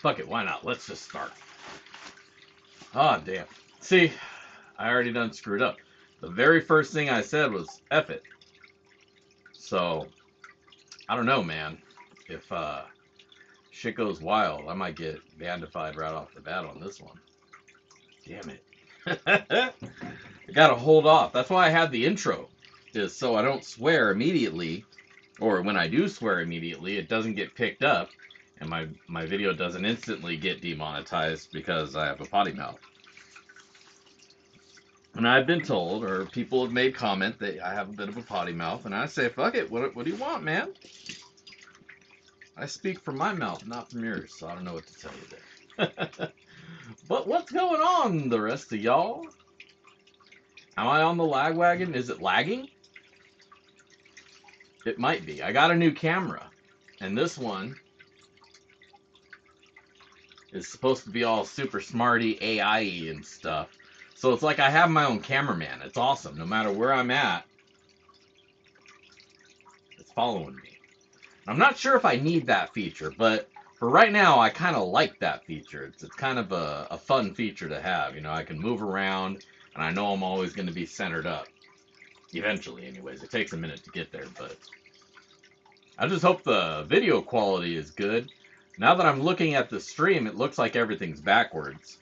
Fuck it, why not? Let's just start. Ah, damn. See, I already done screwed up. The very first thing I said was F it. So, I don't know, man. If shit goes wild, I might get bandified right off the bat on this one. Damn it. I gotta hold off. That's why I had the intro, is so I don't swear immediately, or when I do swear immediately, it doesn't get picked up, and my video doesn't instantly get demonetized because I have a potty mouth. And I've been told, or people have made comment that I have a bit of a potty mouth, and I say, fuck it, what do you want, man? I speak from my mouth, not from yours, so I don't know what to tell you there. But what's going on, the rest of y'all? Am I on the lag wagon? Is it lagging? It might be. I got a new camera, and this one is supposed to be all super smarty, AI-y and stuff. So it's like I have my own cameraman. It's awesome. No matter where I'm at, it's following me. I'm not sure if I need that feature, but for right now, I kind of like that feature. It's kind of a fun feature to have. You know, I can move around, and I know I'm always going to be centered up. Eventually, anyways. It takes a minute to get there, but I just hope the video quality is good. Now that I'm looking at the stream, it looks like everything's backwards.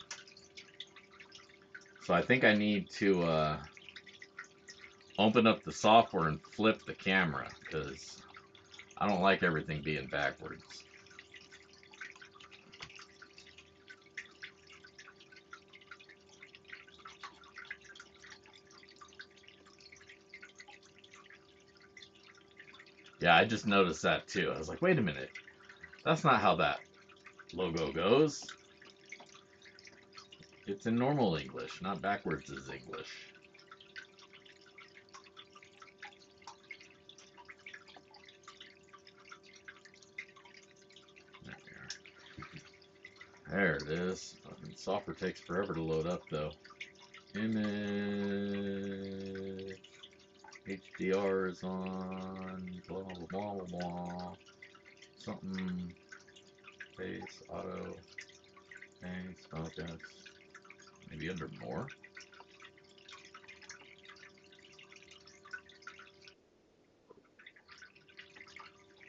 So I think I need to open up the software and flip the camera, because I don't like everything being backwards. Yeah, I just noticed that too. I was like, wait a minute. That's not how that logo goes. It's in normal English, not backwards as English. There it is. Fucking software takes forever to load up though. Image. HDR is on. Blah blah blah blah blah. Something. Face auto. Thanks. Okay. Maybe under more.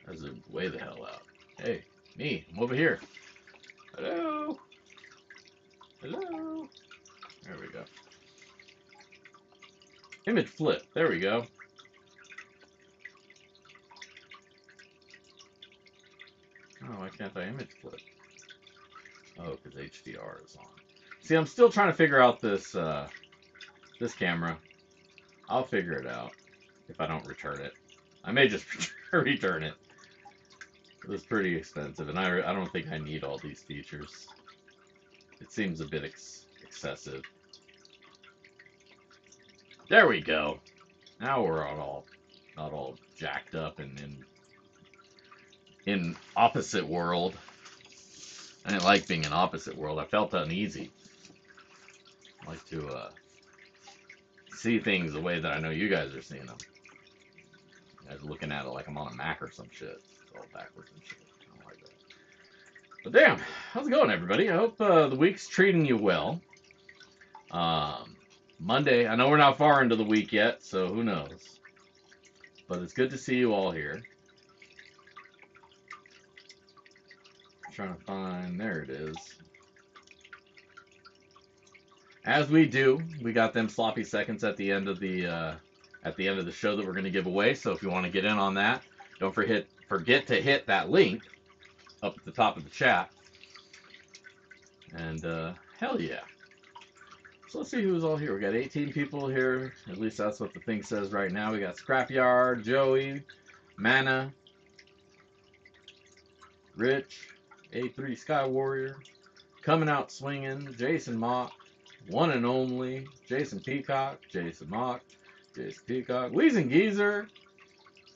That's way the hell out. Hey, me. I'm over here. Hello. Hello. There we go. Image flip. There we go. Oh, why can't I image flip? Oh, because HDR is on. See, I'm still trying to figure out this this camera. I'll figure it out if I don't return it. I may just return it. It was pretty expensive, and I don't think I need all these features. It seems a bit excessive. There we go. Now we're not all jacked up and in opposite world. I didn't like being in opposite world. I felt uneasy. I like to see things the way that I know you guys are seeing them. You guys are looking at it like I'm on a Mac or some shit. It's all backwards and shit. I don't like that. But damn, how's it going, everybody? I hope the week's treating you well. Monday, I know we're not far into the week yet, so who knows. but it's good to see you all here. I'm trying to find, there it is. As we do, we got them sloppy seconds at the end of the show that we're going to give away. So if you want to get in on that, don't forget to hit that link up at the top of the chat. And hell yeah. So let's see who's all here. We got 18 people here. At least that's what the thing says right now. We got Scrapyard, Joey, Mana, Rich, A3 Sky Warrior, Coming Out Swinging, Jason Mock, One and Only, Jason Peacock, Jason Mock, Jason Peacock, Weezing Geezer.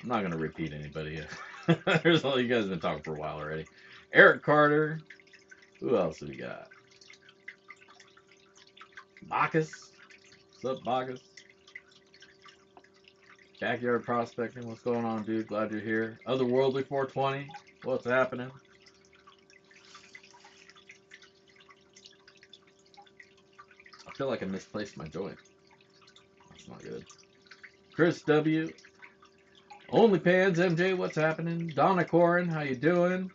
I'm not going to repeat anybody yet. There's all you guys have been talking for a while already. Eric Carter. Who else do we got? Bacchus. What's up, Bacchus? Backyard Prospecting. What's going on, dude? Glad you're here. Otherworldly 420. What's happening? I feel like I misplaced my joint. That's not good. Chris W. OnlyPans MJ, what's happening? Donna Corin, how you doing?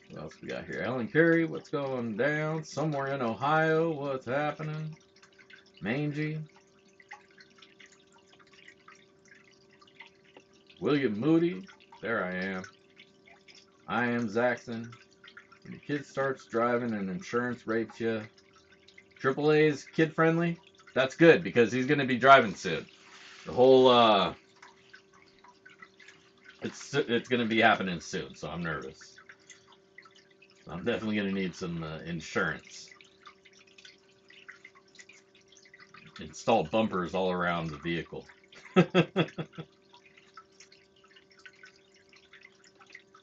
What else we got here? Ellen Curry, what's going down? Somewhere in Ohio, what's happening? Mangy. William Moody, there I am. I am Zaxxon. When your kid starts driving and insurance rapes you, AAA's kid friendly. That's good because he's going to be driving soon. The whole it's going to be happening soon, so I'm nervous. I'm definitely going to need some insurance. Install bumpers all around the vehicle.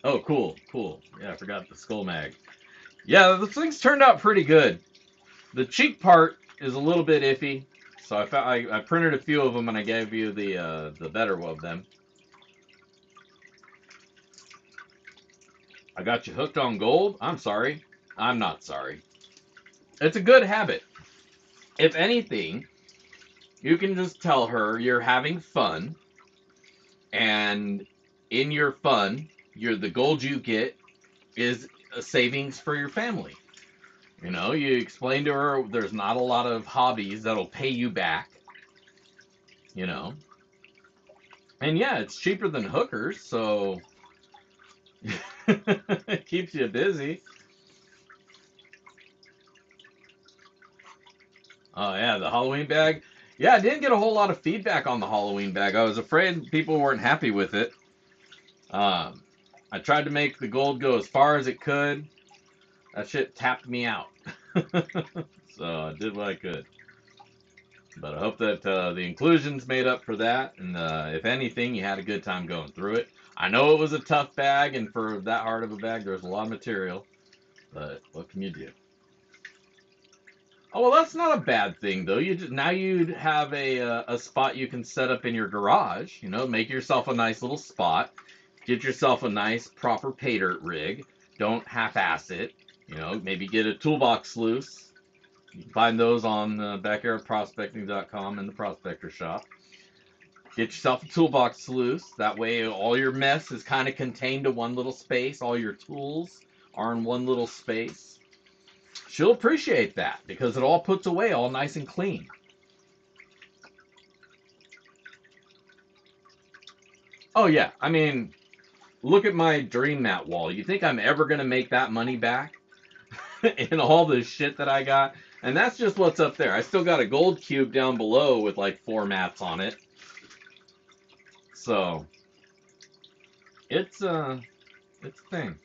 Oh, cool. Yeah, I forgot the skull mag. Yeah, the things turned out pretty good. The cheek part is a little bit iffy, so I printed a few of them and I gave you the better of them. I got you hooked on gold? I'm sorry. I'm not sorry. It's a good habit. If anything, you can just tell her you're having fun, and in your fun, the gold you get is a savings for your family. You know, you explain to her there's not a lot of hobbies that'll pay you back. You know. And yeah, it's cheaper than hookers, so it keeps you busy. Oh yeah, the Halloween bag. Yeah, I didn't get a whole lot of feedback on the Halloween bag. I was afraid people weren't happy with it. I tried to make the gold go as far as it could. That shit tapped me out. So I did what I could. But I hope that the inclusions made up for that. And if anything, you had a good time going through it. I know it was a tough bag, and for that hard of a bag, there's a lot of material. But what can you do? Oh, well, that's not a bad thing, though. Now you'd have a spot you can set up in your garage. You know, make yourself a nice little spot. Get yourself a nice, proper pay dirt rig. Don't half-ass it. You know, maybe get a toolbox sluice. You can find those on backyardprospecting.com in the prospector shop. Get yourself a toolbox sluice. That way all your mess is kind of contained to one little space. All your tools are in one little space. She'll appreciate that because it all puts away all nice and clean. Oh yeah, I mean, look at my dream mat wall. You think I'm ever going to make that money back? And all the shit that I got? And that's just what's up there. I still got a gold cube down below with like 4 mats on it. So, it's a thing.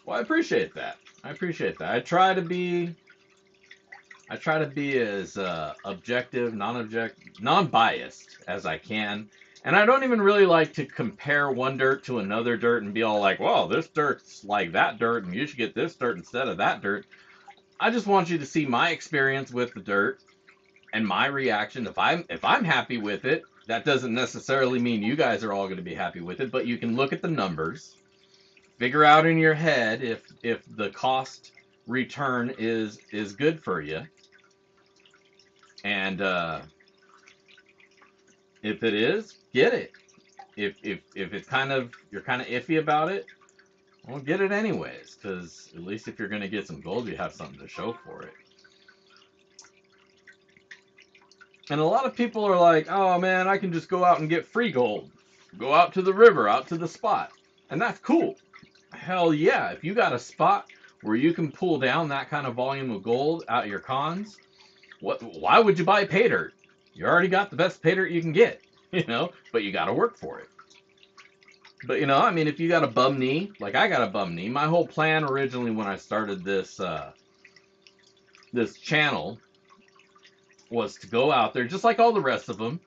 Well, I appreciate that. I try to be as objective, non-biased as I can. And I don't even really like to compare one dirt to another dirt and be all like, well, this dirt's like that dirt and you should get this dirt instead of that dirt. I just want you to see my experience with the dirt and my reaction. If I'm happy with it, That doesn't necessarily mean you guys are all going to be happy with it, but you can look at the numbers, figure out in your head if the cost return is good for you, and if it is, get it. If it's you're kind of iffy about it, well, get it anyways, because at least if you're going to get some gold, you have something to show for it. And a lot of people are like, oh man, I can just go out and get free gold. Go out to the river, out to the spot. And that's cool. Hell yeah, if you got a spot where you can pull down that kind of volume of gold out of your cons, why would you buy pay dirt? You already got the best pay dirt you can get, but you got to work for it. But I mean, if you got a bum knee, like I got a bum knee, my whole plan originally when I started this this channel was to go out there just like all the rest of them,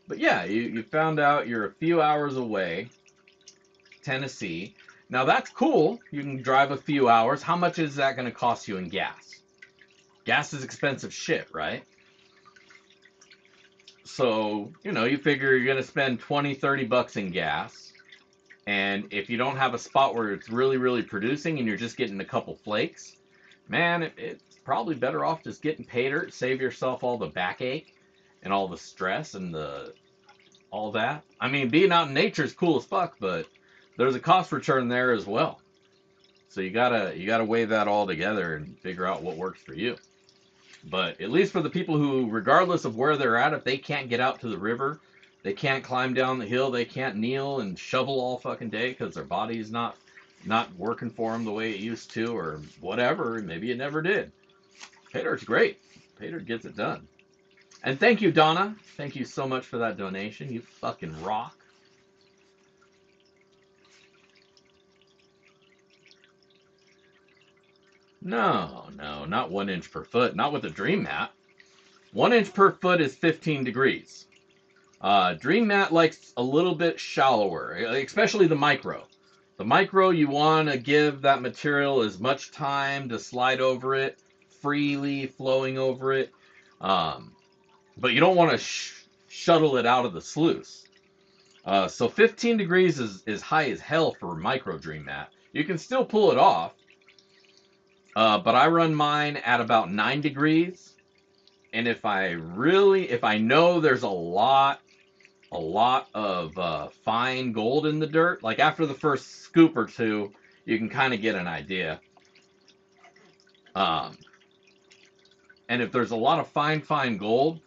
But yeah, you found out you're a few hours away, Tennessee. Now that's cool. You can drive a few hours. How much is that going to cost you in gas? Gas is expensive shit, right? So, you figure you're going to spend 20, 30 bucks in gas. And if you don't have a spot where it's really, really producing and you're just getting a couple flakes, man, it's probably better off just getting pay dirt, save yourself all the backache and all the stress and all that. I mean, being out in nature is cool as fuck, but there's a cost return there as well. So you gotta weigh that all together and figure out what works for you. But at least for the people who, regardless of where they're at, if they can't get out to the river, they can't climb down the hill, they can't kneel and shovel all fucking day because their body's not working for them the way it used to, or whatever. Maybe it never did. Pay dirt's great. Pay dirt gets it done. And thank you, Donna. Thank you so much for that donation. You fucking rock. No, not 1 inch per foot. Not with the Dream Mat. 1 inch per foot is 15 degrees. Dream Mat likes a little bit shallower, especially the micro. The micro, you want to give that material as much time to slide over it, freely flowing over it. But you don't want to shuttle it out of the sluice. So 15 degrees is high as hell for micro Dream Mat. You can still pull it off. But I run mine at about 9 degrees. And if I know there's a lot of fine gold in the dirt, like after the first scoop or two, you can kind of get an idea. And if there's a lot of fine gold,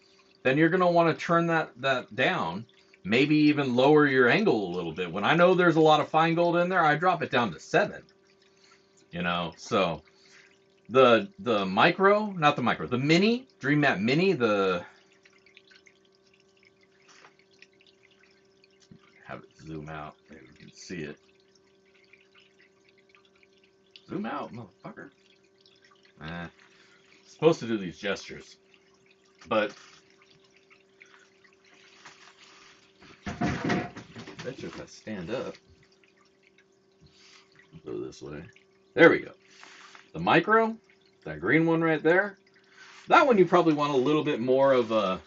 then you're going to want to turn that down, maybe even lower your angle a little bit. When I know there's a lot of fine gold in there, I drop it down to 7. So the mini, Dream Mat Mini, have it zoom out, maybe we can see it. Zoom out, motherfucker. Supposed to do these gestures, but I bet you if I stand up, go this way. There we go. The micro, that green one right there, that one you probably want a little bit more of a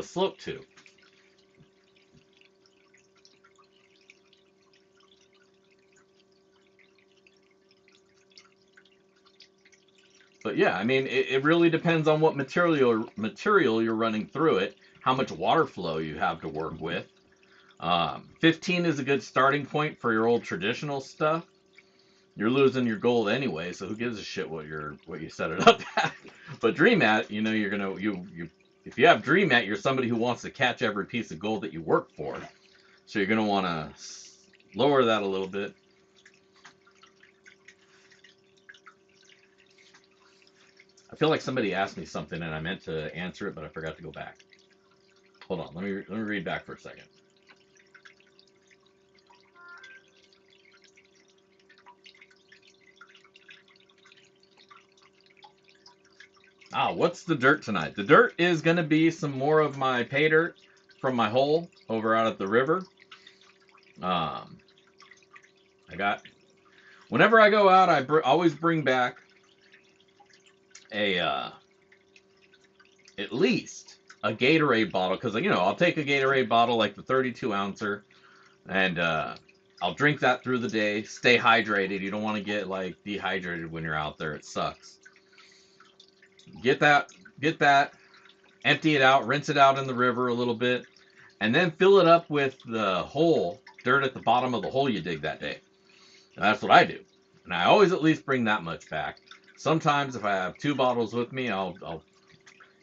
slope to. But yeah, I mean, it really depends on what material you're running through it, how much water flow you have to work with. 15 is a good starting point for your old traditional stuff. You're losing your gold anyway, so who gives a shit what you set it up at? But Dream Mat, if you have Dream Mat, you're somebody who wants to catch every piece of gold that you work for. So you're gonna want to lower that a little bit. I feel like somebody asked me something and I meant to answer it, but I forgot to go back. Hold on, let me read back for a second. What's the dirt tonight? The dirt is going to be some more of my pay dirt from my hole over out at the river. Whenever I go out, I always bring back a at least a Gatorade bottle, because I'll take a Gatorade bottle like the 32 ouncer, and I'll drink that through the day. Stay hydrated. You don't want to get like dehydrated when you're out there. It sucks. Get that, empty it out, rinse it out in the river a little bit, and then fill it up with the dirt at the bottom of the hole you dig that day. And that's what I do. And I always at least bring that much back. Sometimes if I have 2 bottles with me,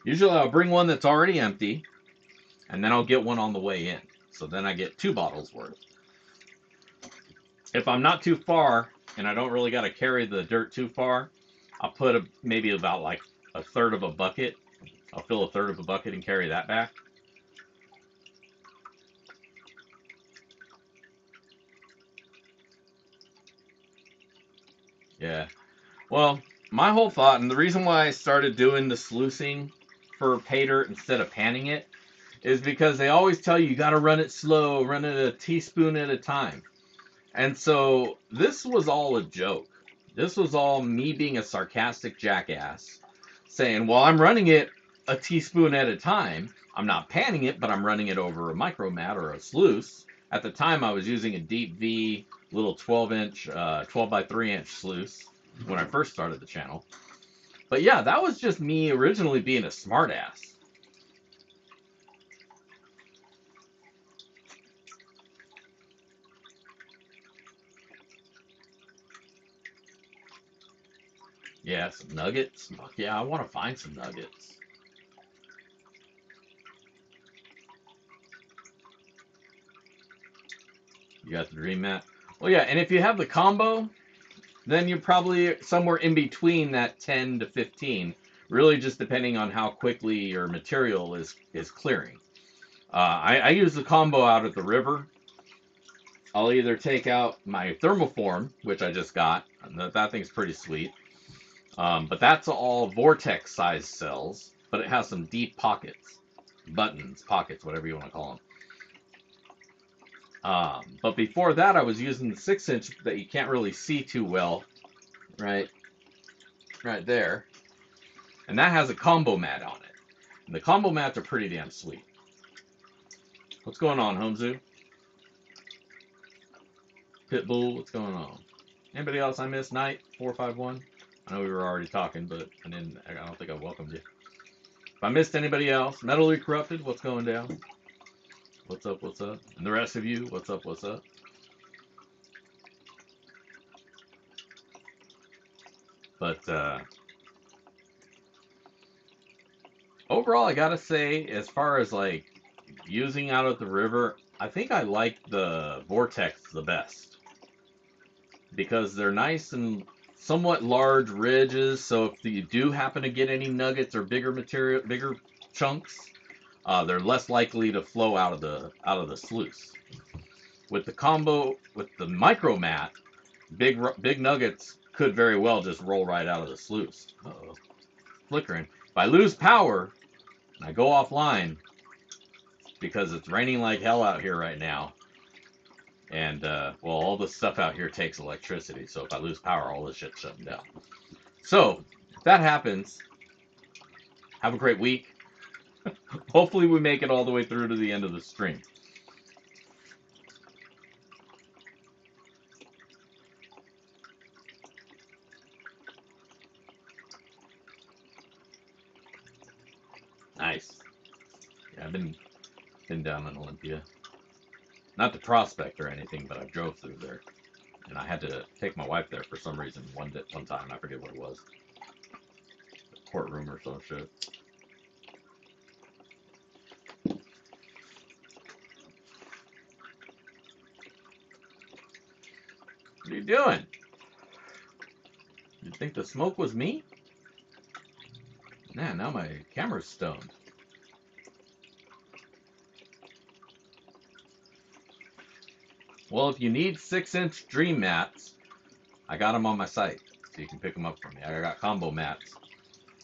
usually I'll bring one that's already empty, and then I'll get one on the way in. So then I get 2 bottles worth. If I'm not too far and I don't really got to carry the dirt too far, I'll put maybe about like a third of a bucket. I'll fill a third of a bucket and carry that back. Yeah. Well, my whole thought, and the reason why I started doing the sluicing for pay dirt instead of panning it, is because they always tell you got to run it slow, run it a teaspoon at a time. And so this was all a joke. This was all me being a sarcastic jackass saying, well, I'm running it a teaspoon at a time. I'm not panning it, but I'm running it over a micromat or a sluice. At the time, I was using a deep V little 12-inch, 12 by 3-inch sluice when I first started the channel. But yeah, that was just me originally being a smartass. Yeah, some nuggets. Fuck yeah, I want to find some nuggets. You got the dream mat. Well, yeah, and if you have the combo, then you're probably somewhere in between that 10 to 15, really just depending on how quickly your material is clearing. I use the combo out at the river. I'll either take out my thermoform, which I just got. That thing's pretty sweet. But that's all vortex size cells, but it has some deep pockets, buttons, pockets, whatever you want to call them. But before that, I was using the 6-inch that you can't really see too well, right there. And that has a combo mat on it. And the combo mats are pretty damn sweet. What's going on, Homezu? Pitbull, what's going on? Anybody else I missed? Knight 451. I know we were already talking, but I don't think I welcomed you. If I missed anybody else, Metally Corrupted, what's going down? What's up, what's up? And the rest of you, what's up, what's up? But overall, I gotta say, as far as like using out at the river, I think I like the Vortex the best. Because they're nice and somewhat large ridges, so if you do happen to get any nuggets or bigger chunks, they're less likely to flow out of the sluice. With the combo, with the micro mat, big nuggets could very well just roll right out of the sluice. Uh-oh. Flickering. If I lose power and I go offline, because it's raining like hell out here right now, and well, all the stuff out here takes electricity, so if I lose power, all this shit's shutting down. So if that happens, have a great week. Hopefully we make it all the way through to the end of the stream. Nice. Yeah, I've been down in Olympia. Not to prospect or anything, but I drove through there. And I had to take my wife there for some reason one time. I forget what it was. A courtroom or some shit. What are you doing? You think the smoke was me? Nah, now my camera's stoned. Well, if you need 6-inch dream mats, I got them on my site, so you can pick them up from me. I got combo mats.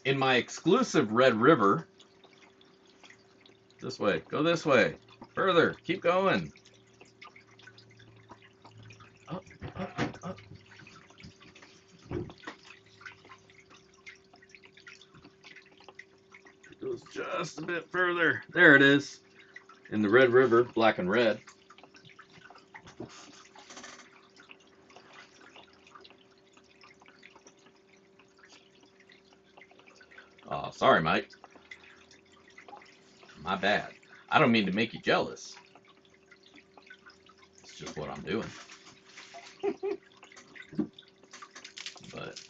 In my exclusive Red River, this way, go this way, further, keep going. Up, up, up. There goes Josh. just a bit further. There it is. In the Red River, black and red. Oh, sorry, Mike. My bad. I don't mean to make you jealous. It's just what I'm doing. But,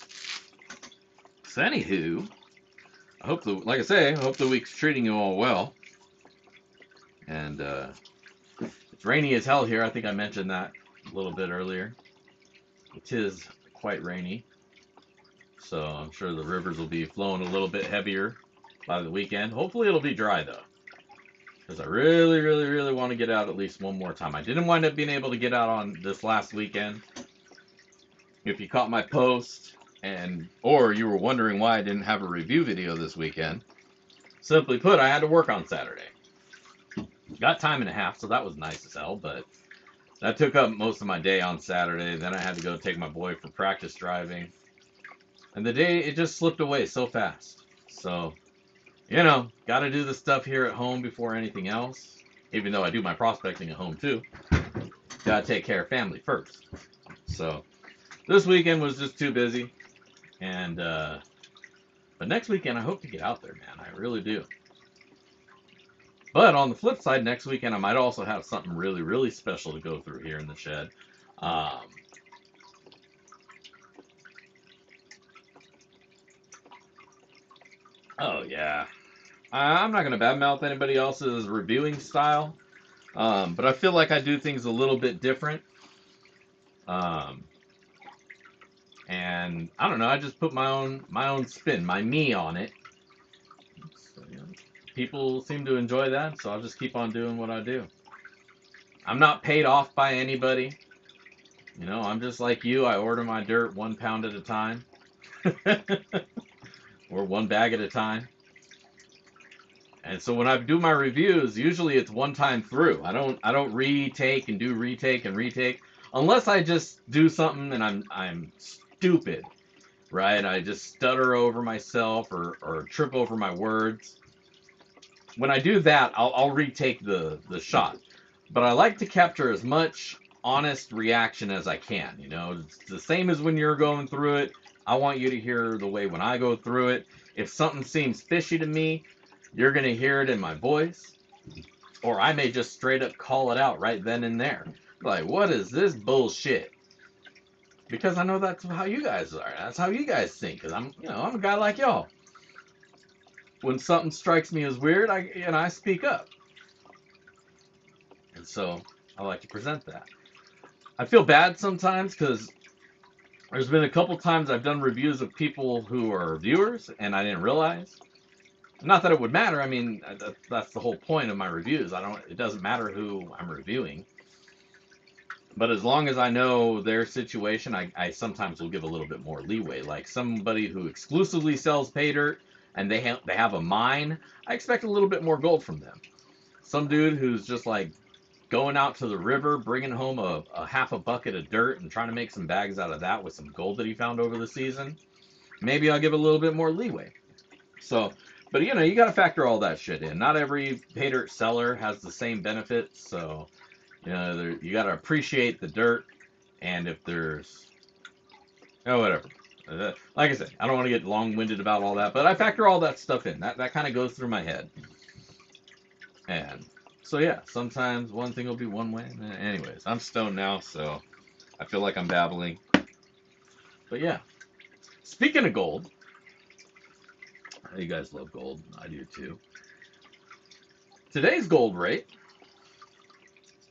so anywho, I hope like I say, I hope the week's treating you all well. And it's rainy as hell here. I think I mentioned that a little bit earlier. It is quite rainy. So I'm sure the rivers will be flowing a little bit heavier by the weekend. Hopefully it'll be dry though. Because I really, really, really want to get out at least one more time. I didn't wind up being able to get out on this last weekend. If you caught my post, or you were wondering why I didn't have a review video this weekend, simply put, I had to work on Saturday. Got time and a half, so that was nice as hell, but that took up most of my day on Saturday. Then I had to go take my boy for practice driving. And the day, it just slipped away so fast. So, you know, got to do the stuff here at home before anything else. Even though I do my prospecting at home too. Got to take care of family first. So, this weekend was just too busy. And, but next weekend I hope to get out there, man. I really do. But on the flip side, next weekend I might also have something really, really special to go through here in the shed. Oh, yeah. I'm not going to badmouth anybody else's reviewing style, but I feel like I do things a little bit different. And I don't know, I just put my own spin, my me on it. So, you know, people seem to enjoy that, so I'll just keep on doing what I do. I'm not paid off by anybody. You know, I'm just like you. I order my dirt 1 pound at a time. Or 1 bag at a time. And so when I do my reviews, usually it's one time through. I don't retake and do retake and retake unless I just do something and I'm stupid, right? I just stutter over myself or trip over my words. When I do that, I'll retake the shot. But I like to capture as much honest reaction as I can. You know, it's the same as when you're going through it. I want you to hear the way when I go through it. If something seems fishy to me, you're going to hear it in my voice. Or I may just straight up call it out right then and there. Like, what is this bullshit? Because I know that's how you guys are. That's how you guys think. Because I'm a guy like y'all. When something strikes me as weird, I speak up. And so I like to present that. I feel bad sometimes because there's been a couple times I've done reviews of people who are viewers and I didn't realize. Not that it would matter. I mean, that's the whole point of my reviews. It doesn't matter who I'm reviewing. But as long as I know their situation, I sometimes will give a little bit more leeway. Like somebody who exclusively sells pay dirt and they have a mine, I expect a little bit more gold from them. Some dude who's just like going out to the river, bringing home a half a bucket of dirt and trying to make some bags out of that with some gold that he found over the season, maybe I'll give a little bit more leeway. So, but you know, you got to factor all that shit in. Not every pay dirt seller has the same benefits, so you know, you got to appreciate the dirt. And if there's, whatever. Like I said, I don't want to get long-winded about all that, but I factor all that stuff in. That kind of goes through my head. And so yeah, sometimes one thing will be one way. Anyways, I'm stoned now, so I feel like I'm babbling. But yeah, speaking of gold, you guys love gold. I do too. Today's gold rate,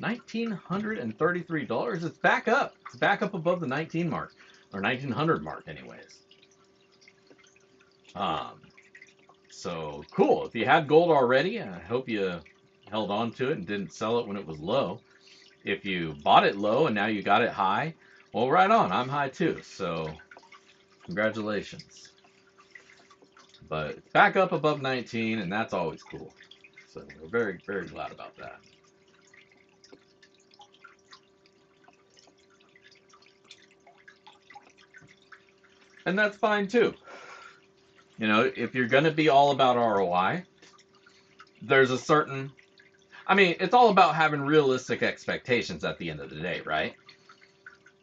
$1,933. It's back up. It's back up above the 19 mark, or 1900 mark, anyways. So cool. If you had gold already, I hope you held on to it and didn't sell it when it was low. If you bought it low and now you got it high, well, right on. I'm high too, so congratulations. But it's back up above 19, and that's always cool. So we're very, very glad about that. And that's fine too. You know, if you're going to be all about ROI, there's a certain, I mean, it's all about having realistic expectations at the end of the day, right?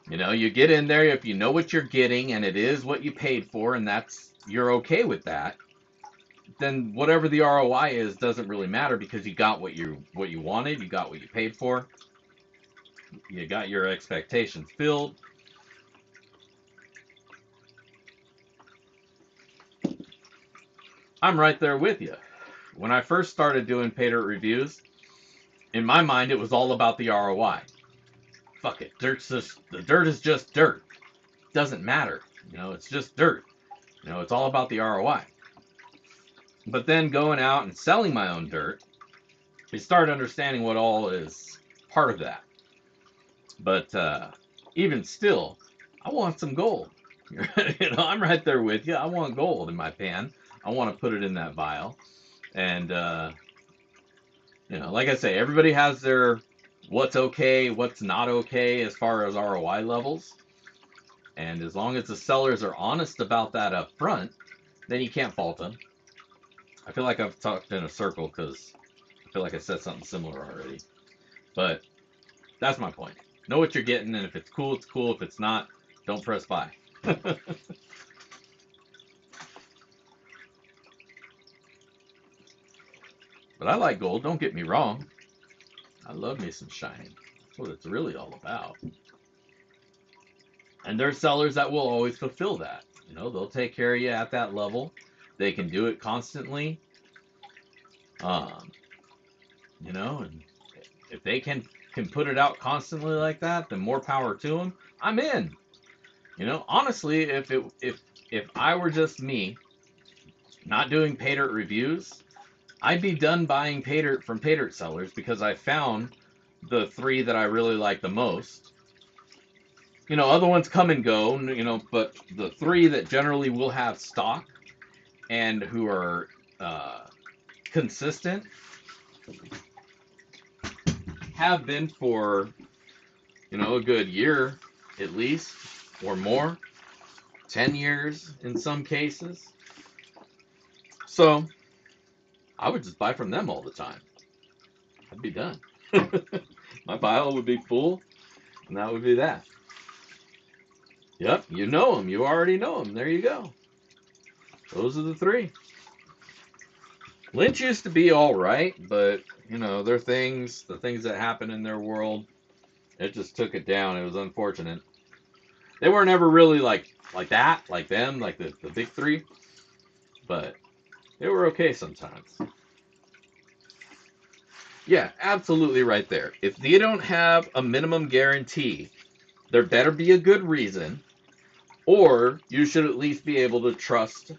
You know, you get in there if you know what you're getting and it is what you paid for, and that's, you're okay with that, then whatever the ROI is doesn't really matter, because you got what you wanted, you got what you paid for, you got your expectations filled. I'm right there with you. When I first started doing pay dirt reviews, in my mind it was all about the ROI. Fuck it, the dirt is just dirt. It doesn't matter. You know, it's just dirt. You know, it's all about the ROI. But then going out and selling my own dirt, I started understanding what all is part of that. But even still, I want some gold. You know, I'm right there with you. I want gold in my pan. I want to put it in that vial. And, you know, like I say, everybody has their what's okay, what's not okay as far as ROI levels. And as long as the sellers are honest about that up front, then you can't fault them. I feel like I've talked in a circle because I feel like I said something similar already. But that's my point. Know what you're getting, and if it's cool, it's cool. If it's not, don't press buy. But I like gold, don't get me wrong. I love me some shiny. That's what it's really all about. And there's sellers that will always fulfill that. You know, they'll take care of you at that level. They can do it constantly. Um, you know, and if they can put it out constantly like that, then more power to them. I'm in. You know, honestly, if I were just me, not doing pay dirt reviews, I'd be done buying pay dirt from pay dirt sellers, because I found the three that I really like the most. You know, other ones come and go, you know, but the three that generally will have stock and who are consistent have been for, you know, a good year at least, or more, 10 years in some cases. So I would just buy from them all the time. I'd be done. My vial would be full, and that would be that. Yep, you know them. You already know them. There you go. Those are the three. Lynch used to be all right, but you know, the things that happened in their world, it just took it down. It was unfortunate. They weren't ever really like that, like them, like the big three, but they were okay sometimes. Yeah, absolutely right there. If they don't have a minimum guarantee, there better be a good reason, or you should at least be able to trust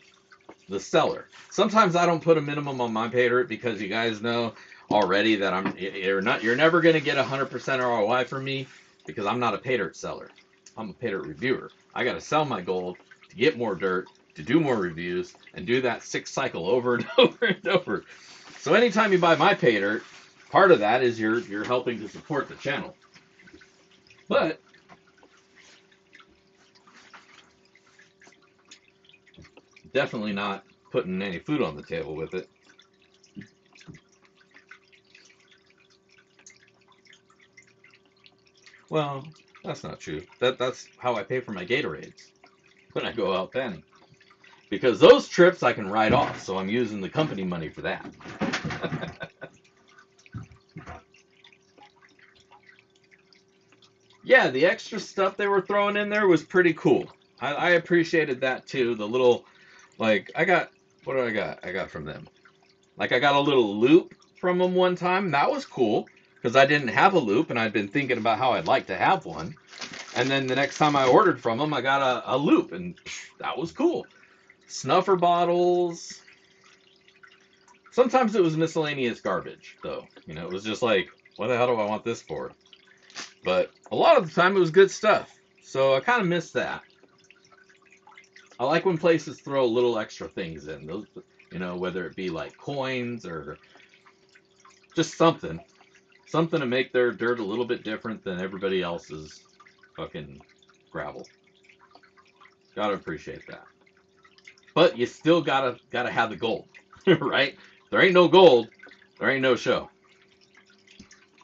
the seller. Sometimes I don't put a minimum on my pay dirt because you guys know already that you're never going to get 100% ROI from me, because I'm not a pay dirt seller. I'm a pay dirt reviewer. I got to sell my gold to get more dirt, to do more reviews, and do that 6 cycle over and over and over. So anytime you buy my pay dirt, part of that is you're helping to support the channel. But definitely not putting any food on the table with it. Well, that's not true. That's how I pay for my Gatorades when I go out panning. Because those trips I can write off, so I'm using the company money for that. Yeah, the extra stuff they were throwing in there was pretty cool. I appreciated that too. The little, like, what did I got? I got from them. Like, I got a little loop from them one time. That was cool, because I didn't have a loop, and I'd been thinking about how I'd like to have one. And then the next time I ordered from them, I got a loop, and that was cool. Snuffer bottles. Sometimes it was miscellaneous garbage, though. You know, it was just like, what the hell do I want this for? But a lot of the time it was good stuff. So I kind of miss that. I like when places throw little extra things in. Those, you know, whether it be like coins or just something. Something to make their dirt a little bit different than everybody else's fucking gravel. Gotta appreciate that. But you still gotta have the gold, right? If there ain't no gold, there ain't no show.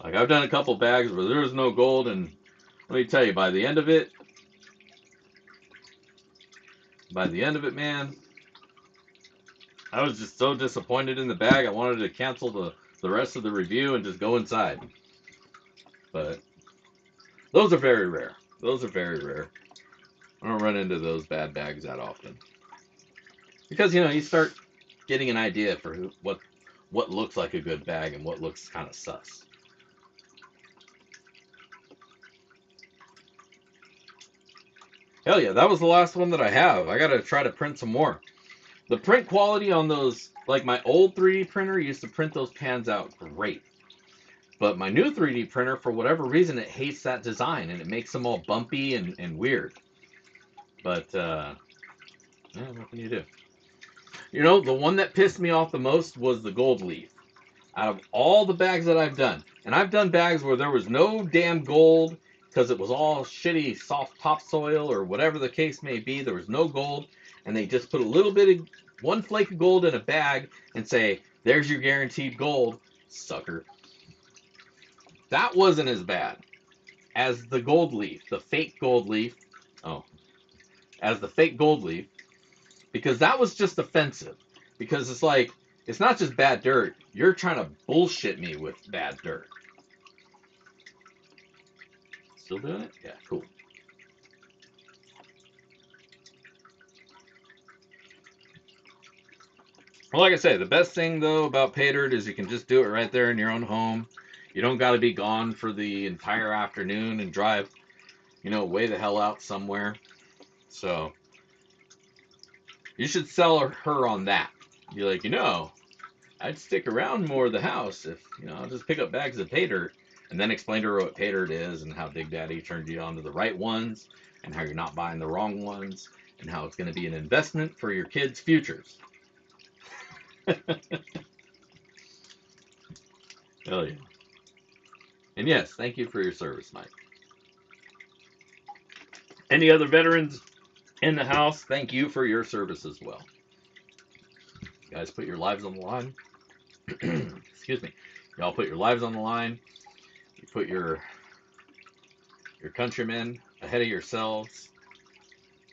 Like, I've done a couple bags where there's no gold, and let me tell you, by the end of it, man, I was just so disappointed in the bag. I wanted to cancel the rest of the review and just go inside. But those are very rare. Those are very rare. I don't run into those bad bags that often. Because, you start getting an idea for what looks like a good bag and what looks kind of sus. Hell yeah, that was the last one that I have. I gotta try to print some more. The print quality on those, like my old 3D printer used to print those pans out great. But my new 3D printer, for whatever reason, it hates that design and it makes them all bumpy and weird. But, yeah, what can you do? The one that pissed me off the most was the gold leaf. Out of all the bags that I've done, and I've done bags where there was no damn gold because it was all shitty soft topsoil or whatever the case may be, there was no gold, and they just put a little bit of one flake of gold in a bag and say, there's your guaranteed gold, sucker. That wasn't as bad as the gold leaf, the fake gold leaf. Oh, as the fake gold leaf, because that was just offensive. Because it's like, it's not just bad dirt. You're trying to bullshit me with bad dirt. Still doing it? Yeah, cool. Well, like I say, the best thing, though, about pay dirt is you can just do it right there in your own home. You don't got to be gone for the entire afternoon and drive, way the hell out somewhere. So, you should sell her on that. Be like, I'd stick around more of the house if, I'll just pick up bags of pay dirt and then explain to her what pay dirt is and how Big Daddy turned you on to the right ones and how you're not buying the wrong ones and how it's going to be an investment for your kids' futures. Hell yeah. And yes, thank you for your service, Mike. Any other veterans in the house, thank you for your service as well. You guys put your lives on the line. Excuse me. Y'all put your lives on the line. You put your countrymen ahead of yourselves.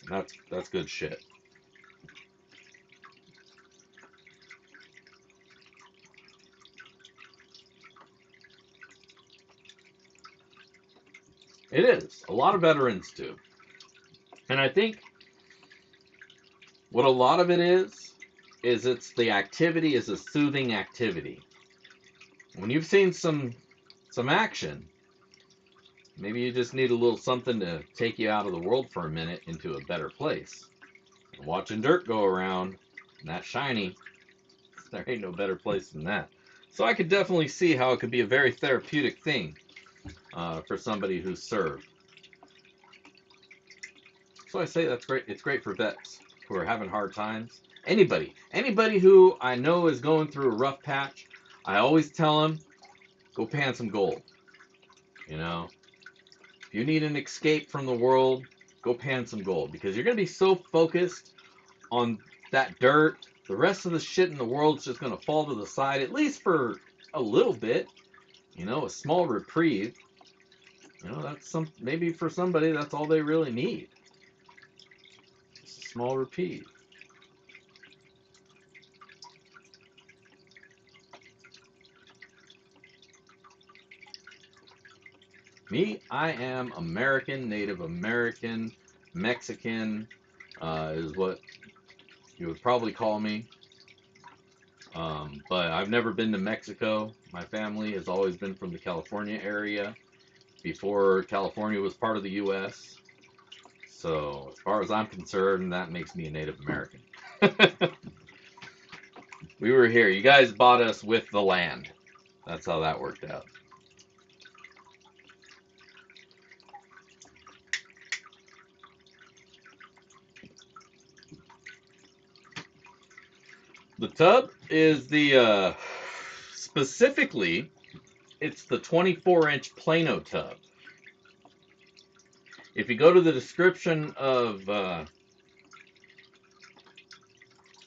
That's good shit. It is. A lot of veterans do. And I think what a lot of it is it's the activity is a soothing activity. When you've seen some action, maybe you just need a little something to take you out of the world for a minute into a better place. And watching dirt go around, and that shiny, there ain't no better place than that. So I could definitely see how it could be a very therapeutic thing for somebody who's served. So I say that's great. It's great for vets who are having hard times. Anybody who I know is going through a rough patch, I always tell them, go pan some gold. If you need an escape from the world, go pan some gold because you're going to be so focused on that dirt. The rest of the shit in the world's just going to fall to the side, at least for a little bit. A small reprieve. That's maybe for somebody that's all they really need. Just a small reprieve. Me, I am American, Native American, Mexican, is what you would probably call me. But I've never been to Mexico. My family has always been from the California area before California was part of the U.S. So as far as I'm concerned, that makes me a Native American. We were here. You guys bought us with the land. That's how that worked out. The tub is the, specifically, it's the 24-inch Plano tub. If you go to the description of,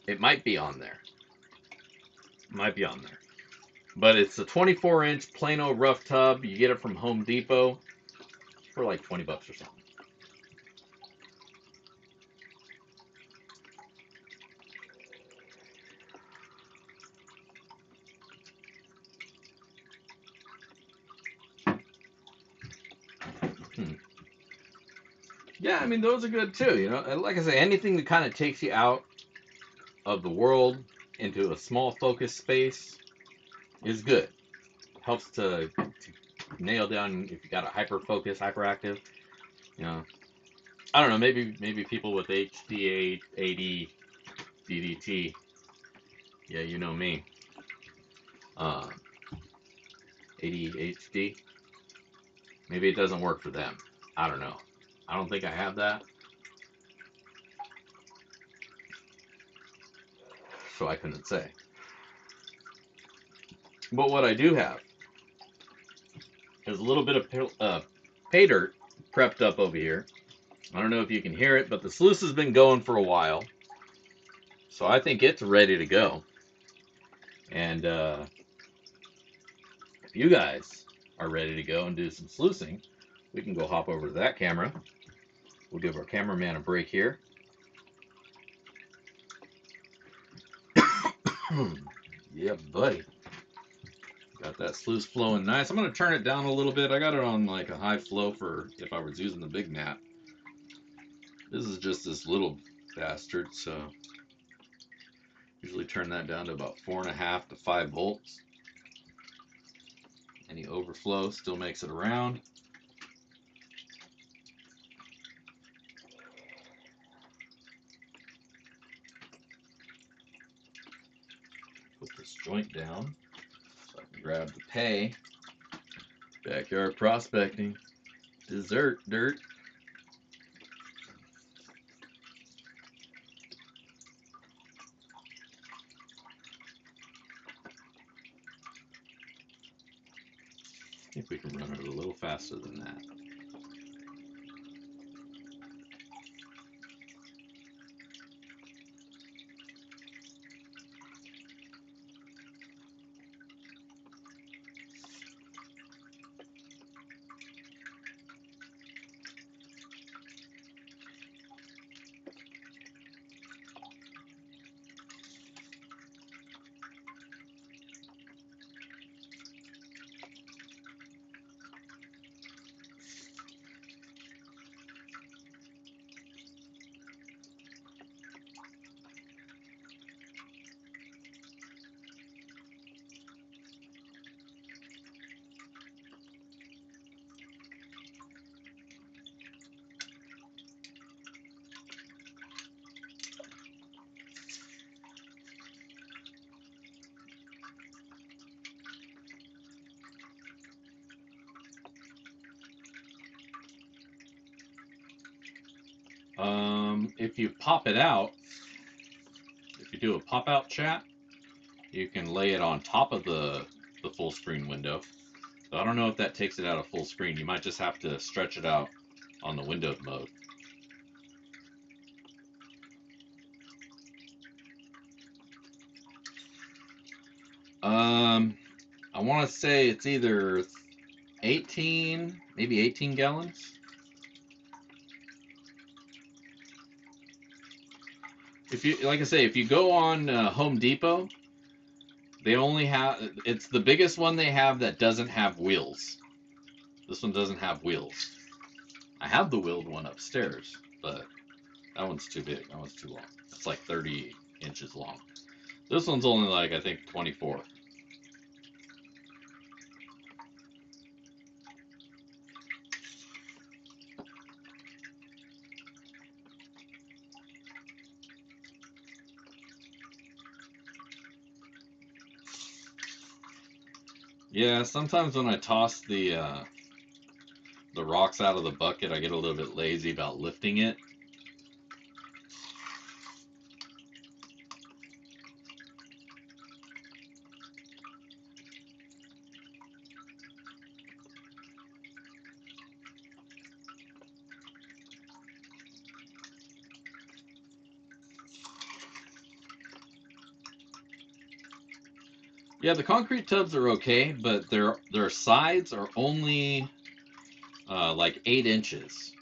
it might be on there. Might be on there. But it's a 24-inch Plano rough tub. You get it from Home Depot for like 20 bucks or something. Yeah, I mean those are good too. You know, and like I say, anything that kind of takes you out of the world into a small focused space is good. Helps to nail down if you got a hyper focus, hyperactive. You know, I don't know. Maybe people with HDA, AD, DDT. Yeah, you know me. Uh, ADHD. Maybe it doesn't work for them. I don't know. I don't think I have that, so I couldn't say. But what I do have is a little bit of pay dirt prepped up over here. I don't know if you can hear it, but the sluice has been going for a while, so I think it's ready to go. And if you guys are ready to go and do some sluicing, we can go hop over to that camera. We'll give our cameraman a break here. Yeah, buddy. Got that sluice flowing nice. I'm going to turn it down a little bit. I got it on like a high flow for if I was using the big mat. This is just this little bastard, so usually turn that down to about 4.5 to 5 volts. Any overflow still makes it around. Put this joint down so I can grab the pay. Backyard prospecting. Dessert dirt. I think we can run it a little faster than that. If you pop it out, if you do a pop-out chat, you can lay it on top of the full screen window. So I don't know if that takes it out of full screen. You might just have to stretch it out on the windowed mode. I want to say it's either 18, maybe 18 gallons. If you, like I say, if you go on Home Depot, they only have, it's the biggest one they have that doesn't have wheels. This one doesn't have wheels. I have the wheeled one upstairs, but that one's too big. That one's too long. It's like 30 inches long. This one's only like, I think, 24. Yeah, sometimes when I toss the rocks out of the bucket, I get a little bit lazy about lifting it. Yeah, the concrete tubs are okay, but their sides are only like 8 inches.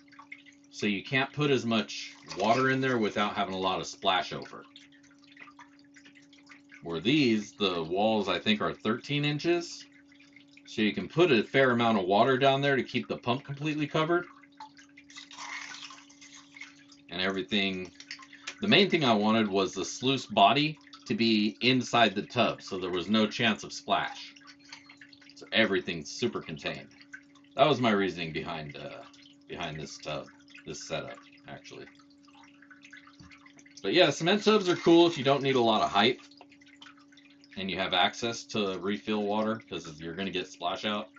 So you can't put as much water in there without having a lot of splash over. Where these, the walls I think are 13 inches. So you can put a fair amount of water down there to keep the pump completely covered. And everything. The main thing I wanted was the sluice body to be inside the tub, so there was no chance of splash. So everything's super contained. That was my reasoning behind this tub, this setup, actually. But yeah, cement tubs are cool if you don't need a lot of height and you have access to refill water, because you're going to get splash out.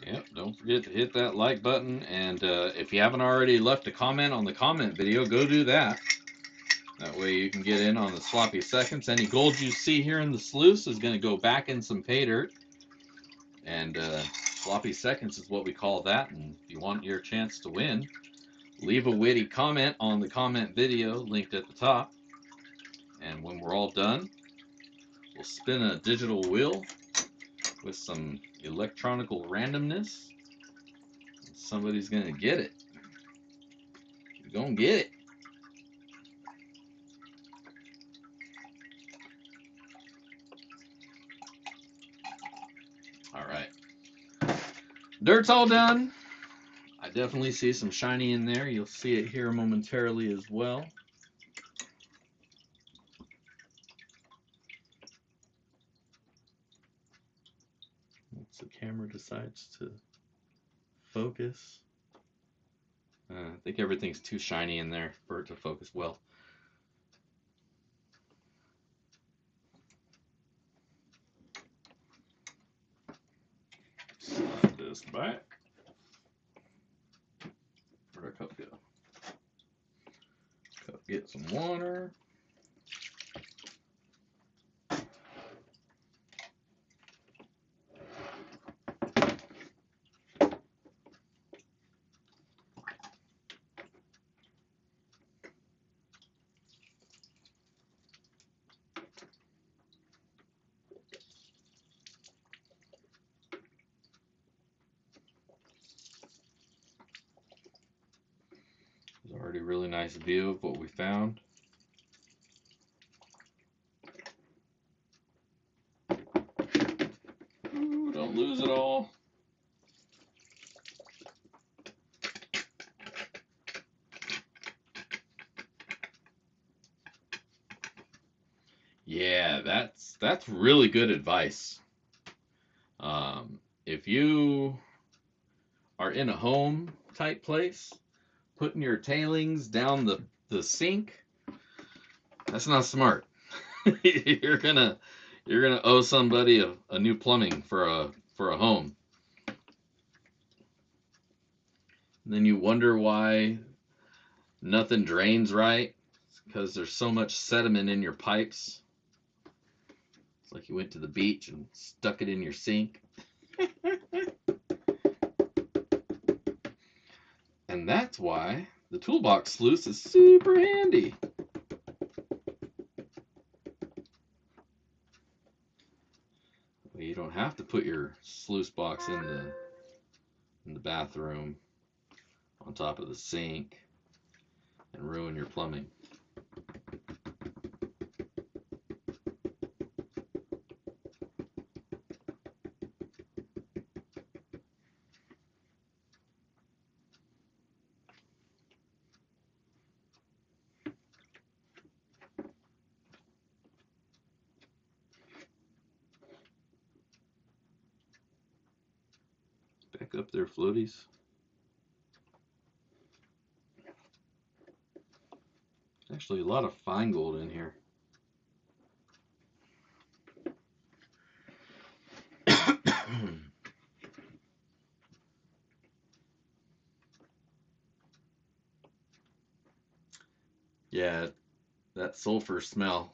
Yep, don't forget to hit that like button, and if you haven't already left a comment on the comment video, go do that. That way you can get in on the sloppy seconds. Any gold you see here in the sluice is going to go back in some pay dirt, and sloppy seconds is what we call that. And if you want your chance to win, leave a witty comment on the comment video linked at the top, and when we're all done, we'll spin a digital wheel with some electronical randomness. Somebody's gonna get it. You're gonna get it. All right. Dirt's all done. I definitely see some shiny in there. You'll see it here momentarily as well. Once the camera decides to focus. I think everything's too shiny in there for it to focus well. Slide this back. Where'd our cup go? Cup, get some water. There's already a really nice view of what we found. Ooh, don't lose it all. Yeah, that's really good advice. If you are in a home type place, putting your tailings down the sink, that's not smart. you're gonna owe somebody a new plumbing for a home. And then you wonder why nothing drains right. It's because there's so much sediment in your pipes. It's like you went to the beach and stuck it in your sink. And that's why the toolbox sluice is super handy. Well, you don't have to put your sluice box in the bathroom on top of the sink and ruin your plumbing. back up there, floaties. Actually, a lot of fine gold in here. Yeah, that sulfur smell,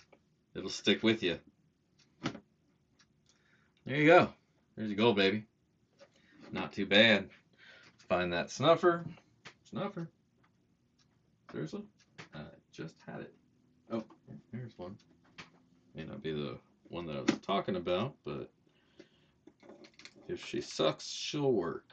it'll stick with you. There you go. There's your gold, baby. Not too bad. Find that snuffer. Snuffer. Seriously? I just had it. Oh, here's one. May not be the one that I was talking about, but if she sucks, she'll work.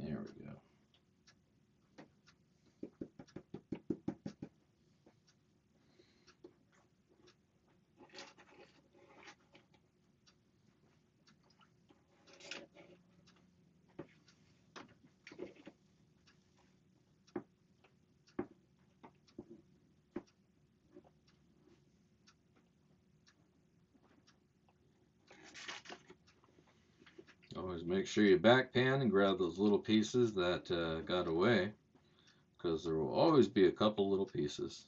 There we go. Always make sure you back pan and grab those little pieces that got away, because there will always be a couple little pieces.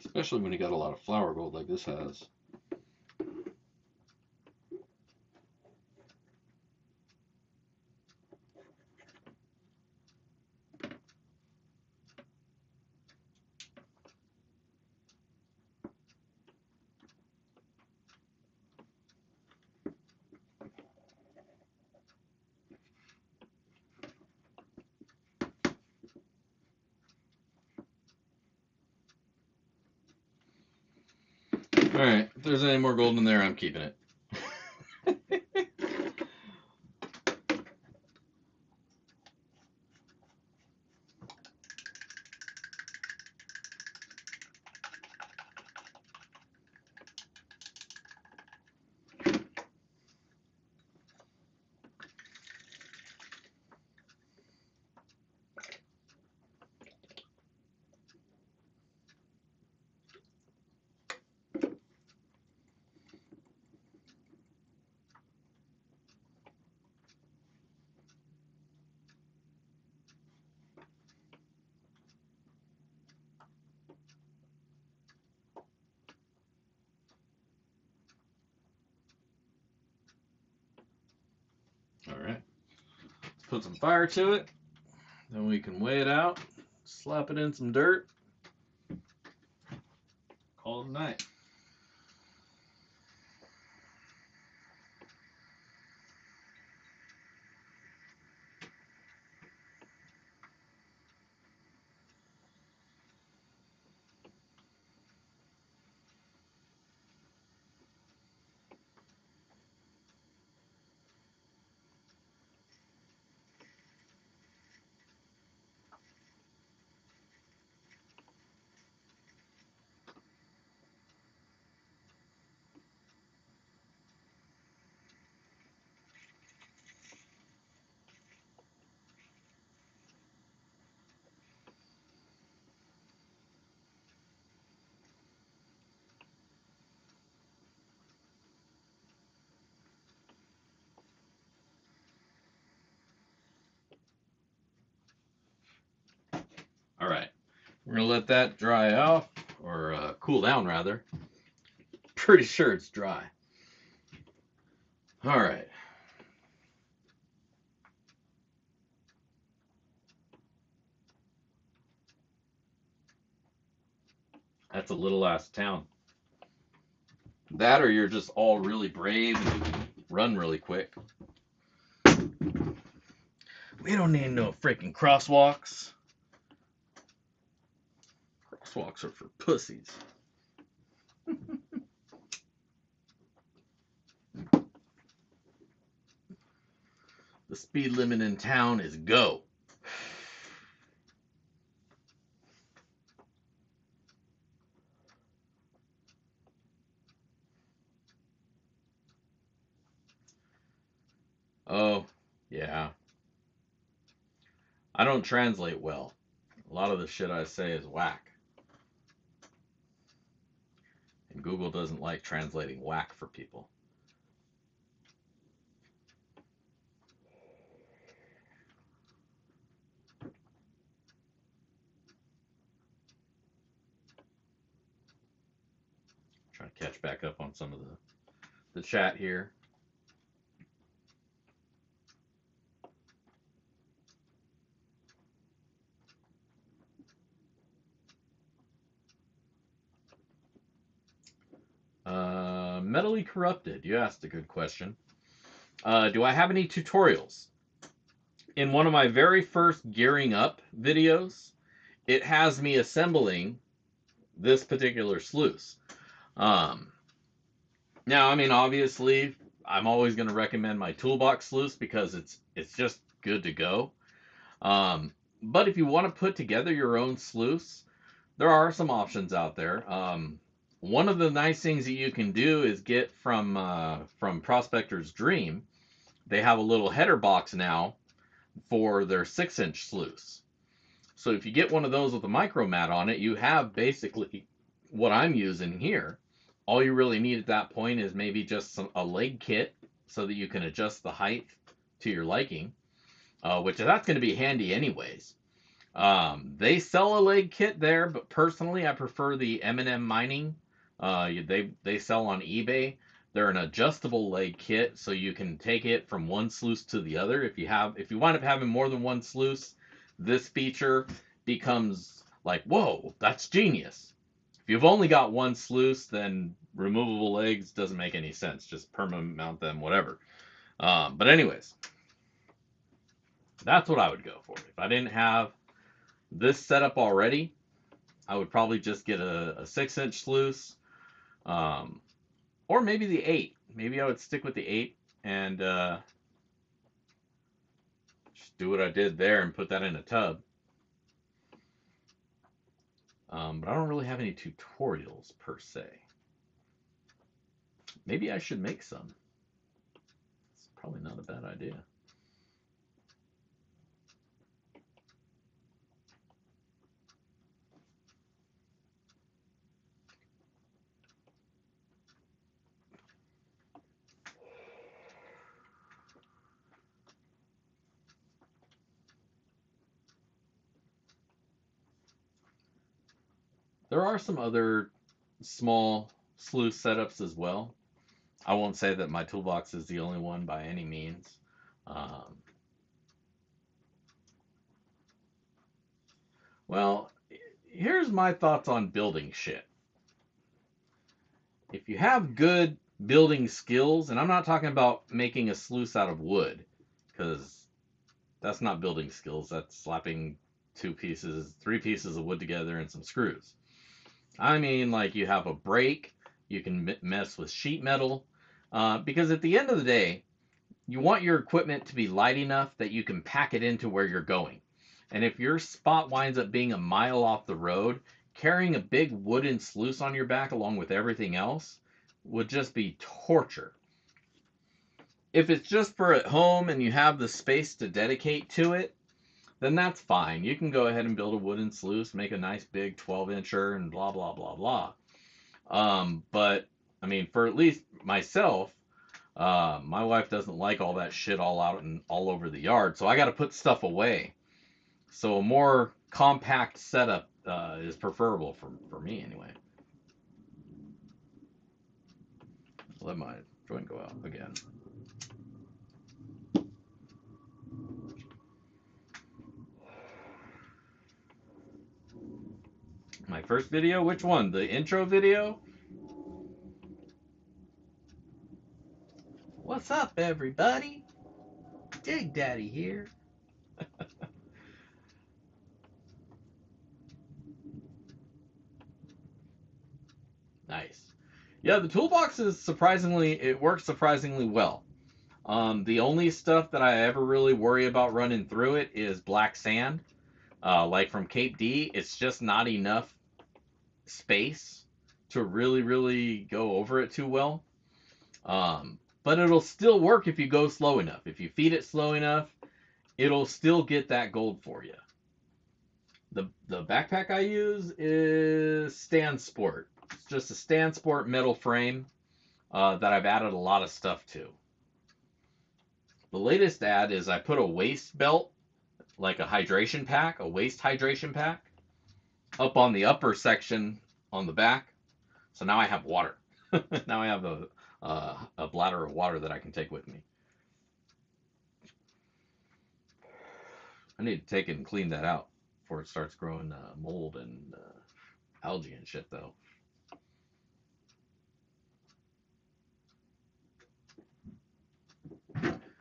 Especially when you got a lot of flour gold like this has. Alright, if there's any more gold in there, I'm keeping it. Alright, let's put some fire to it. Then we can weigh it out, slap it in some dirt, call it a night. We're going to let that dry off, or cool down rather. Pretty sure it's dry. All right. That's a little ass town. That or you're just all really brave and run really quick. We don't need no freaking crosswalks. Crosswalks are for pussies. The speed limit in town is go. Oh, yeah. I don't translate well. A lot of the shit I say is whack. And Google doesn't like translating whack for people. Trying to catch back up on some of the chat here. Mentally corrupted. You asked a good question. Do I have any tutorials? In one of my very first gearing up videos, it has me assembling this particular sluice. Now, I mean, obviously, I'm always going to recommend my toolbox sluice because it's just good to go. But if you want to put together your own sluice, there are some options out there. One of the nice things that you can do is get from Prospector's Dream. They have a little header box now for their 6-inch sluice. So if you get one of those with a micro mat on it, you have basically what I'm using here. All you really need at that point is maybe just a leg kit so that you can adjust the height to your liking, which that's going to be handy anyways. They sell a leg kit there, but personally I prefer the M&M Mining. They sell on eBay. They're an adjustable leg kit, so you can take it from one sluice to the other. If you wind up having more than one sluice, this feature becomes like, whoa, that's genius. If you've only got one sluice, then removable legs doesn't make any sense. Just permanent mount them, whatever. But anyways, that's what I would go for. If I didn't have this setup already, I would probably just get a 6-inch sluice, or maybe the 8. Maybe I would stick with the 8 and just do what I did there and put that in a tub. But I don't really have any tutorials per se. Maybe I should make some. It's probably not a bad idea. There are some other small sluice setups as well. I won't say that my toolbox is the only one by any means. Well, here's my thoughts on building shit. If you have good building skills, and I'm not talking about making a sluice out of wood, because that's not building skills. That's slapping 3 pieces of wood together and some screws. I mean, like, you have a brake, you can mess with sheet metal, because at the end of the day, you want your equipment to be light enough that you can pack it into where you're going. And if your spot winds up being a mile off the road, carrying a big wooden sluice on your back along with everything else would just be torture. If it's just for at home and you have the space to dedicate to it, then that's fine. You can go ahead and build a wooden sluice, make a nice big 12-incher and blah, blah, blah, blah. But, I mean, for at least myself, my wife doesn't like all that shit all out and all over the yard, so I got to put stuff away. So a more compact setup is preferable for me anyway. Let my joint go out again. My first video? Which one? The intro video? What's up, everybody? Dig Daddy here. Nice. Yeah, the toolbox is it works surprisingly well. The only stuff that I ever really worry about running through it is black sand. Like from Cape D, it's just not enough space to really go over it too well. But it'll still work if you go slow enough. If you feed it slow enough, it'll still get that gold for you. The backpack I use is Stand Sport. It's just a Stand Sport metal frame that I've added a lot of stuff to. The latest add is I put a waist belt, like a hydration pack, a waist hydration pack, up on the upper section on the back. So now I have water. Now I have a bladder of water that I can take with me. I need to take it and clean that out before it starts growing mold and algae and shit, though.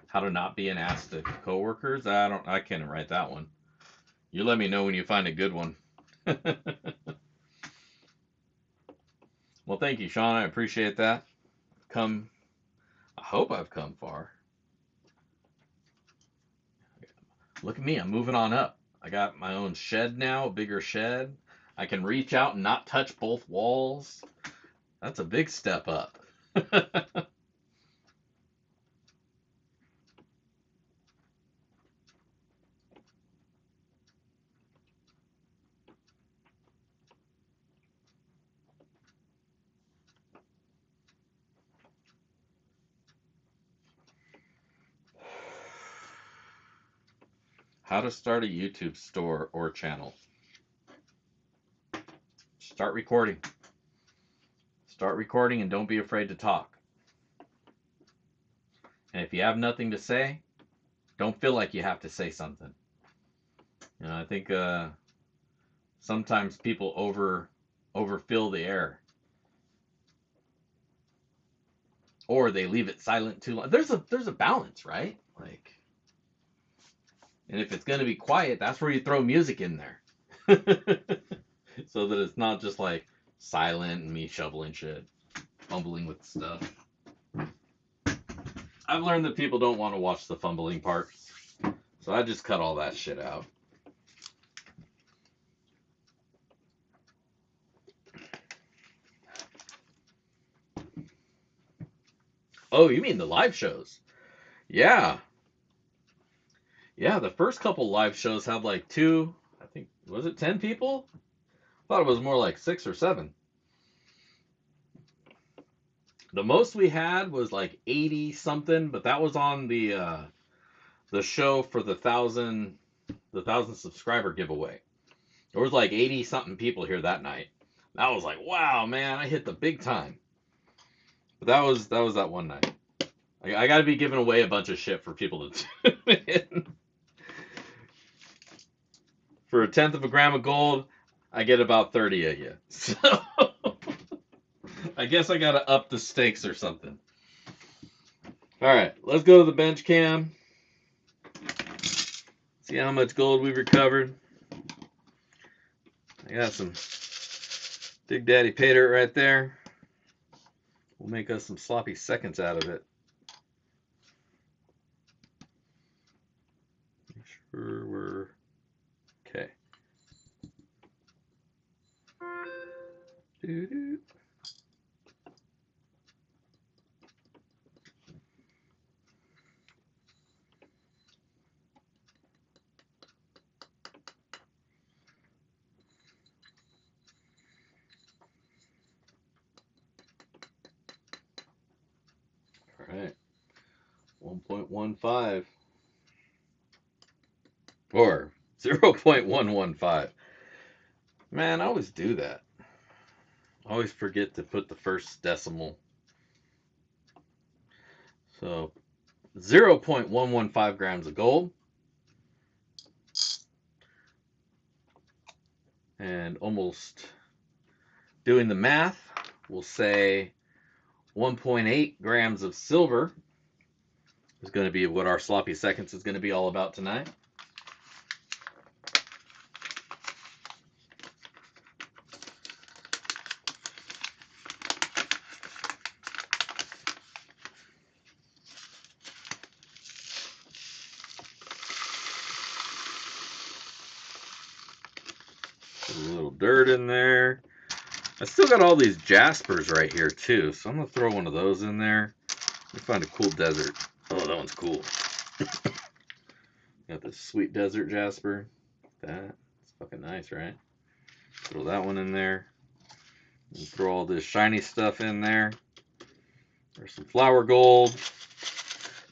How to not be an ass to coworkers? I can't write that one. You let me know when you find a good one. Well, thank you, Sean. I appreciate that. I hope I've come far. Look at me, I'm moving on up. I got my own shed now, a bigger shed. I can reach out and not touch both walls. That's a big step up. How to start a YouTube store or channel. Start recording. Start recording and don't be afraid to talk. And if you have nothing to say, don't feel like you have to say something. You know, I think sometimes people overfill the air. Or they leave it silent too long. There's a balance, right? Like, and if it's gonna be quiet, that's where you throw music in there. So that it's not just like silent and me shoveling shit, fumbling with stuff. I've learned that people don't want to watch the fumbling part, so I just cut all that shit out. Oh, you mean the live shows? Yeah. Yeah, the first couple live shows had like I think, was it 10 people? I thought it was more like 6 or 7. The most we had was like 80 something, but that was on the show for the 1,000 subscriber giveaway. There was like 80 something people here that night. That was like, wow, man, I hit the big time. But that was that one night. I got to be giving away a bunch of shit for people to tune in. For 1/10 of a gram of gold, I get about 30 of you. So I guess I got to up the stakes or something. All right, let's go to the bench cam. See how much gold we recovered. I got some Big Daddy pay dirt right there. We'll make us some sloppy seconds out of it. Make sure we're okay. Doo-doo. All right. 1.15 or 0.115. Man, I always do that. I always forget to put the first decimal. So 0.115 grams of gold. And almost doing the math, we'll say 1.8 grams of silver is going to be what our sloppy seconds is going to be all about tonight. Put a little dirt in there. I still got all these jaspers right here too, so I'm going to throw one of those in there. Let me find a cool desert. Oh, that one's cool. Got this sweet desert jasper. That's fucking nice, right? Throw that one in there. And throw all this shiny stuff in there. There's some flower gold.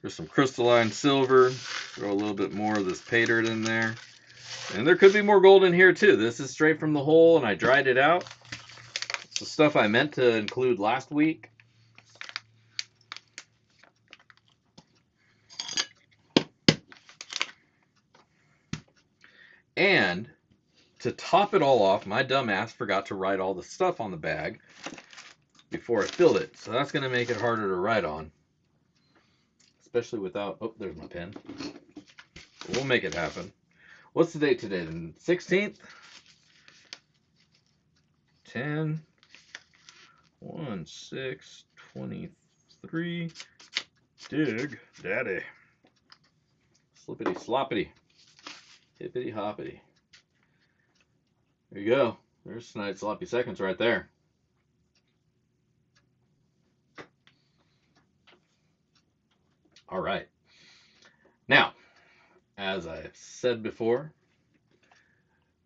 There's some crystalline silver. Throw a little bit more of this pay dirt in there. And there could be more gold in here too. This is straight from the hole and I dried it out. It's the stuff I meant to include last week. And to top it all off, my dumbass forgot to write all the stuff on the bag before I filled it. So that's going to make it harder to write on. Especially without... Oh, there's my pen. We'll make it happen. What's the date today? The 16th? 10, 1, 6, 23. Dig, daddy. Slippity sloppity. Hippity hoppity. There you go. There's tonight's sloppy seconds right there. All right. Now, as I've said before,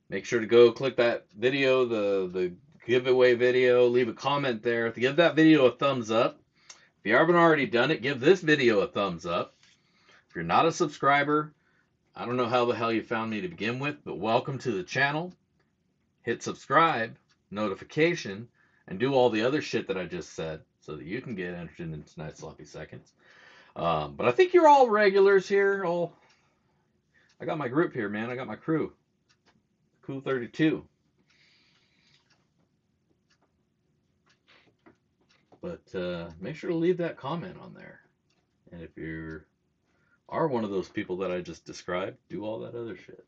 make sure to go click that video, the giveaway video, leave a comment there. Give that video a thumbs up. If you haven't already done it, give this video a thumbs up. If you're not a subscriber, I don't know how the hell you found me to begin with, but welcome to the channel. Hit subscribe, notification, and do all the other shit that I just said so that you can get entered in tonight's sloppy seconds. But I think you're all regulars here. I got my group here, man. I got my crew. Cool 32. But make sure to leave that comment on there. And if you are one of those people that I just described, do all that other shit.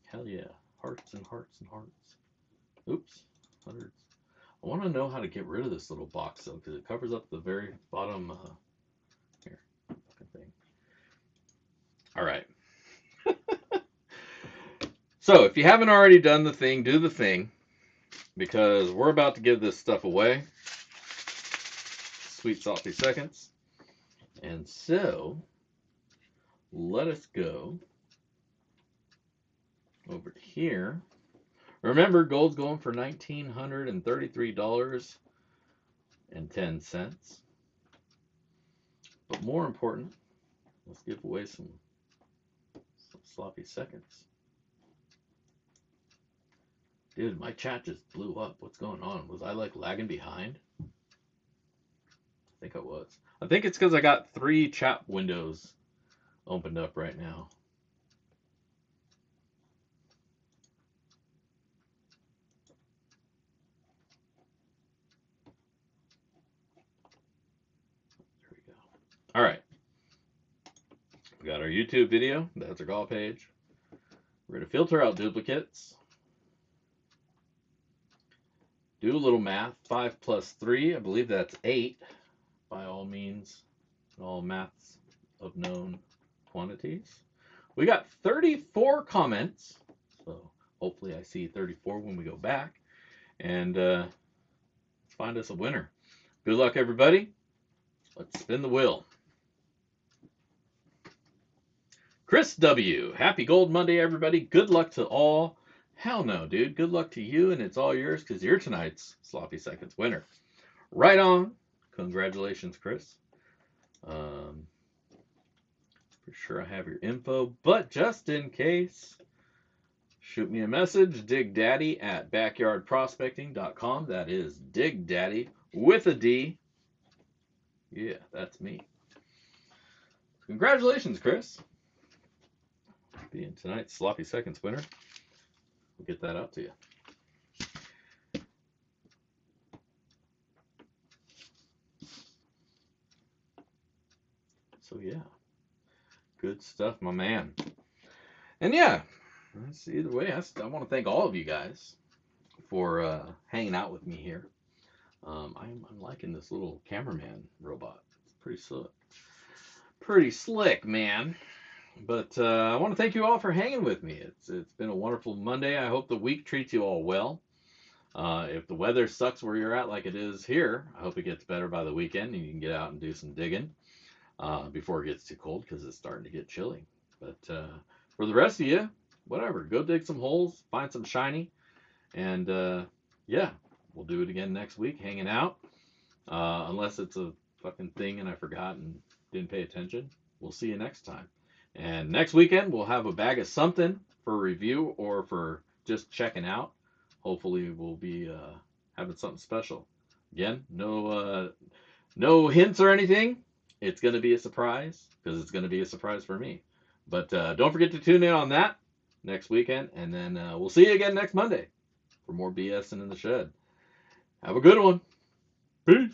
Hell yeah. Hearts and hearts and hearts. Oops. Hundreds. I want to know how to get rid of this little box though, because it covers up the very bottom here fucking thing. All right. So if you haven't already done the thing, do the thing, because we're about to give this stuff away. Sweet sloppy seconds. And so let us go over to here. Remember, gold's going for $1,933.10. But more important, let's give away some sloppy seconds. Dude, my chat just blew up. What's going on? Was I like lagging behind? I think I was. I think it's because I got 3 chat windows opened up right now. There we go. All right. We got our YouTube video. That's our call page. We're going to filter out duplicates. Do a little math. 5 plus 3, I believe that's 8. By all means, all maths of known quantities. We got 34 comments. So hopefully I see 34 when we go back. And let's find us a winner. Good luck, everybody. Let's spin the wheel. Chris W. Happy Gold Monday, everybody. Good luck to all. Hell no, dude. Good luck to you, and it's all yours because you're tonight's Sloppy Seconds winner. Right on. Congratulations, Chris. For sure I have your info, but just in case, shoot me a message, digdaddy@backyardprospecting.com. That is digdaddy with a D. Yeah, that's me. Congratulations, Chris. Being tonight's Sloppy Seconds winner. We'll get that out to you. So yeah, good stuff, my man. And yeah, either way, I want to thank all of you guys for hanging out with me here. I'm liking this little cameraman robot. It's pretty slick, man. But I want to thank you all for hanging with me. It's been a wonderful Monday. I hope the week treats you all well. If the weather sucks where you're at like it is here, I hope it gets better by the weekend and you can get out and do some digging before it gets too cold because it's starting to get chilly. But for the rest of you, whatever, go dig some holes, find some shiny, and yeah, we'll do it again next week, hanging out. Unless it's a fucking thing and I forgot and didn't pay attention. We'll see you next time. And next weekend, we'll have a bag of something for review or for just checking out. Hopefully, we'll be having something special. Again, no hints or anything. It's going to be a surprise because it's going to be a surprise for me. But don't forget to tune in on that next weekend. And then we'll see you again next Monday for more BSing in the shed. Have a good one. Peace.